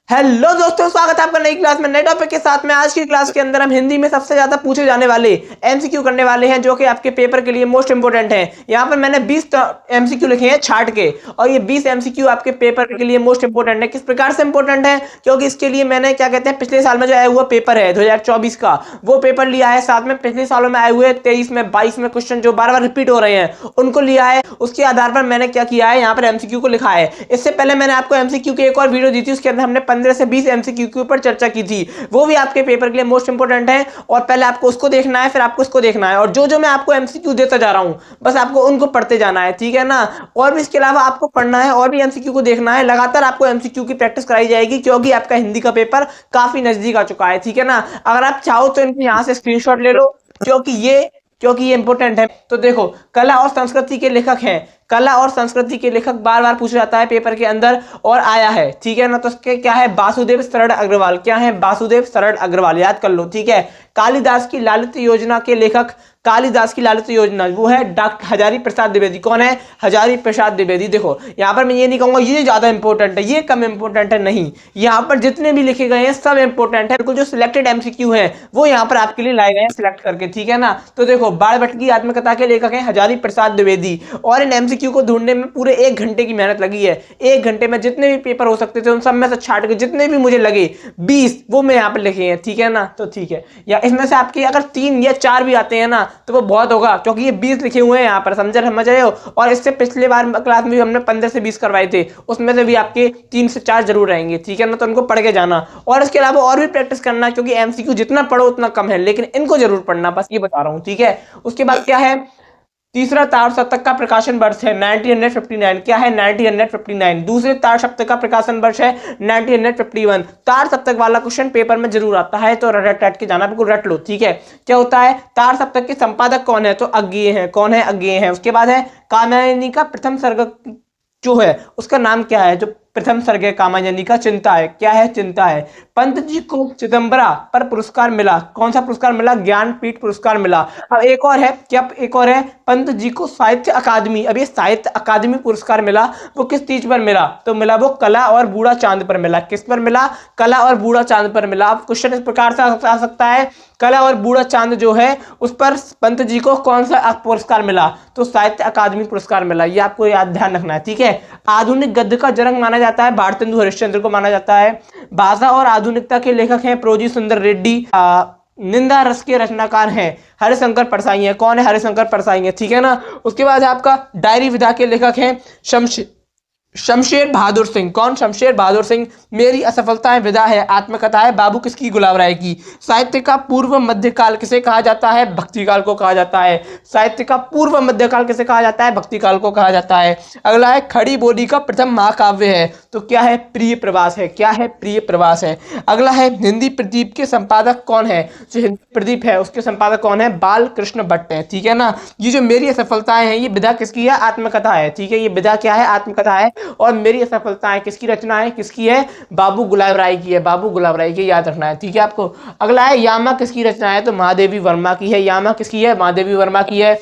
Hello दोस्तों, स्वागत है आपका नई क्लास में नए टॉपिक के साथ में। आज की क्लास के अंदर हम हिंदी में सबसे ज्यादा पूछे जाने वाले एमसीक्यू करने वाले हैं, जो कि आपके पेपर के लिए मोस्ट इंपोर्टेंट हैं। यहाँ पर मैंने 20 एमसीक्यू लिखे हैं छाट के, और ये 20 एमसीक्यू आपके पेपर के लिए मोस्ट इंपोर्टेंट है। किस प्रकार से इंपोर्टेंट है? क्योंकि इसके लिए मैंने क्या कहते हैं, पिछले साल में जो आया हुआ पेपर है 2024 का, वो पेपर लिया है। साथ में पिछले सालों में आए हुए 23 में 22 में क्वेश्चन जो बार बार रिपीट हो रहे हैं, उनको लिया है। उसके आधार पर मैंने क्या किया है, यहाँ पर एमसीक्यू को लिखा है। इससे पहले मैंने आपको एमसीक्यू की एक और वीडियो दी थी, उसके अंदर हमने 15 से 20 एमसीक्यू के ऊपर चर्चा की थी। वो भी आपके पेपर के लिए मोस्ट इंपोर्टेंट है, और पहले आपको उसको देखना है, फिर आपको इसको देखना है। और जो जो मैं आपको एमसीक्यू देता जा रहा हूं, बस आपको उनको पढ़ते जाना है, ठीक है ना। और भी इसके अलावा आपको पढ़ना है, और भी एमसीक्यू को देखना है। लगातार आपको एमसीक्यू की प्रैक्टिस कराई जाएगी, क्योंकि आपका हिंदी का पेपर काफी नजदीक आ चुका है, ठीक है ना। अगर आप चाहो तो इनके यहां से स्क्रीनशॉट ले लो, क्योंकि ये इंपॉर्टेंट है। तो देखो, कला और संस्कृति के लेखक हैं। कला और संस्कृति के लेखक बार बार पूछा जाता है पेपर के अंदर, और आया है, ठीक है ना। तो इसके क्या है, वासुदेव शरण अग्रवाल। क्या है? वासुदेव शरण अग्रवाल, याद कर लो, ठीक है। कालिदास की लालित योजना के लेखक, कालिदास की लालित योजना, वो है डॉक्टर हजारी प्रसाद द्विवेदी। कौन है? हजारी प्रसाद द्विवेदी। देखो, यहाँ पर मैं ये नहीं कहूंगा ये ज्यादा इंपॉर्टेंट है, ये कम इंपॉर्टेंट है, नहीं। यहाँ पर जितने भी लिखे गए हैं सब इंपॉर्टेंट है। बिल्कुल जो सिलेक्टेड एमसीक्यू है वो यहाँ पर आपके लिए लाए गए हैं सिलेक्ट करके, ठीक है ना। तो देखो, बाणभट्ट की आत्मकथा के लेखक हैं हजारी प्रसाद द्विवेदी, और इन एमसीक्यू को ढूंढने में पूरे 1 घंटे की मेहनत लगी है। 1 घंटे में जितने भी पेपर हो सकते थे, उन सब में से छाट के जितने भी मुझे लगे 20, वो मैं यहाँ पर लिखे हैं, ठीक है ना। तो ठीक है, या इसमें से आपके अगर 3 या 4 भी आते हैं ना, तो वो बहुत होगा, क्योंकि ये 20 लिखे हुए हैं यहाँ पर, समझ रहे हो। और इससे पिछले बार क्लास में भी हमने 15 से 20 करवाए थे, उसमें से भी आपके 3 से 4 जरूर रहेंगे, ठीक है ना। तो उनको पढ़ के जाना, और इसके अलावा और भी प्रैक्टिस करना, क्योंकि एमसीक्यू जितना पढ़ो उतना कम है, लेकिन इनको जरूर पढ़ना, बस ये बता रहा हूँ, ठीक है। उसके बाद क्या है, तीसरा तार सप्तक का प्रकाशन वर्ष है 1959। क्या है? 1959। दूसरे तार सप्तक का प्रकाशन वर्ष है 1951। तार सप्तक वाला क्वेश्चन पेपर में जरूर आता है, तो रट के जाना, बिल्कुल रट लो, ठीक है। क्या होता है? तार सप्तक के संपादक कौन है? तो अज्ञेय है। कौन है? अज्ञेय है। उसके बाद है कात्यायनी का प्रथम सर्ग जो है, उसका नाम क्या है? जो प्रथम सर्ग है कात्यायनी का, चिंता है। क्या है? चिंता है। पंत जी को चिदंबरा पर पुरस्कार मिला। कौन सा पुरस्कार मिला? ज्ञानपीठ पुरस्कार मिला। अब एक और है, क्या एक और है, पंत जी को साहित्य अकादमी, अब ये साहित्य अकादमी पुरस्कार मिला, वो किस चीज पर मिला? तो मिला वो कला और बूढ़ा चांद पर मिला। किस पर मिला? कला और बूढ़ा चांद पर मिला। अब क्वेश्चन इस प्रकार से आ सकता है, कला और बूढ़ा चांद जो है, उस पर पंत जी को कौन सा पुरस्कार मिला? तो साहित्य अकादमी पुरस्कार मिला। ये आपको याद ध्यान रखना है, ठीक है। आधुनिक गद्य का जनक माना जाता है भारतेंदु हरिश्चंद्र को माना जाता है। भाषा और आधुनिकता के लेखक हैं प्रोजी सुंदर रेड्डी। निंदा रस के रचनाकार हैं हरिशंकर परसाई हैं। कौन है? हरिशंकर परसाई हैं, ठीक है ना। उसके बाद आपका डायरी विधा के लेखक हैं शमशेर बहादुर सिंह। कौन? शमशेर बहादुर सिंह। मेरी असफलताएं विदा है आत्मकथा है बाबू किसकी? गुलाब राय की। साहित्य का पूर्व मध्यकाल किसे कहा जाता है? भक्तिकाल को कहा जाता है। साहित्य का पूर्व मध्यकाल किसे कहा जाता है? भक्तिकाल को कहा जाता है। अगला है, खड़ी बोली का प्रथम महाकाव्य है, तो क्या है? प्रिय प्रवास है। क्या है? प्रिय प्रवास है। अगला है, हिंदी प्रदीप के संपादक कौन है? जो हिंदी प्रदीप है उसके संपादक कौन है? बाल कृष्ण भट्ट है, ठीक है ना। ये जो मेरी असफलताएं हैं, ये विधा किसकी है? आत्मकथा है, ठीक है। ये विधा क्या है? आत्मकथा है। और मेरी असफलताएं किसकी रचना है? किसकी है? बाबू गुलाब राय की है। बाबू गुलाब राय की, याद रखना है, ठीक है आपको। अगला है, यामा किसकी रचना है? तो महादेवी वर्मा की है। यामा किसकी है? महादेवी वर्मा की है।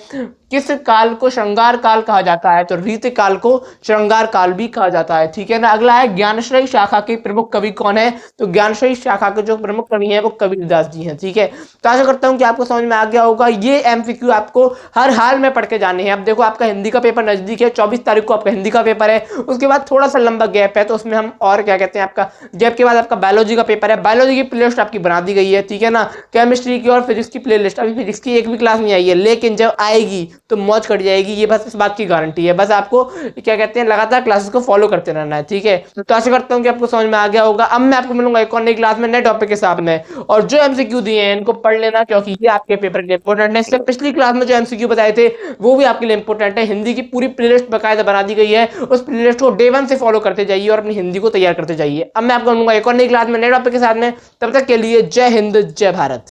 किस काल को श्रृंगार काल कहा जाता है? तो रीत काल को श्रृंगार काल भी कहा जाता है, ठीक है ना। अगला है, ज्ञानश्रयी शाखा के प्रमुख कवि कौन है? तो ज्ञानश्रयी शाखा के जो प्रमुख कवि हैं वो कबीरदास जी हैं, ठीक है। तो आशा करता हूं कि आपको समझ में आ गया होगा। ये एमसीक्यू आपको हर हाल में पढ़ के जाने हैं। अब देखो, आपका हिंदी का पेपर नजदीक है, 24 तारीख को आपका हिंदी का पेपर है। उसके बाद थोड़ा सा लंबा गैप है, तो उसमें हम और क्या कहते हैं, आपका गैप के बाद आपका बायोलॉजी का पेपर है। बायोलॉजी की प्लेलिस्ट आपकी बना दी गई है, ठीक है ना। केमिस्ट्री की और फिजिक्स की प्लेलिस्ट, अभी फिजिक्स की एक भी क्लास नहीं आई है, लेकिन जब आएगी तो मौज कट जाएगी, ये बस इस बात की गारंटी है। बस आपको क्या कहते हैं, लगातार क्लासेस को फॉलो करते रहना है, ठीक है। तो आशा करता हूं कि आपको समझ में आ गया होगा। अब मैं आपको मिलूंगा एक और नई क्लास में नए टॉपिक के साथ में, और जो एमसीक्यू दिए हैं इनको पढ़ लेना, क्योंकि ये आपके पेपर के लिए इंपॉर्टेंट है। इसलिए पिछली क्लास में जो एमसीक्यू बताए थे वो भी आपके लिए इंपॉर्टेंट है। हिंदी की पूरी प्लेलिस्ट बकायदा बना दी गई है, उस प्लेलिस्ट को डे 1 से फॉलो करते जाइए और अपनी हिंदी को तैयार करते जाइए। अब मैं आपको मिलूंगा एक और नई क्लास में नए टॉपिक के साथ में, तब तक के लिए जय हिंद, जय भारत।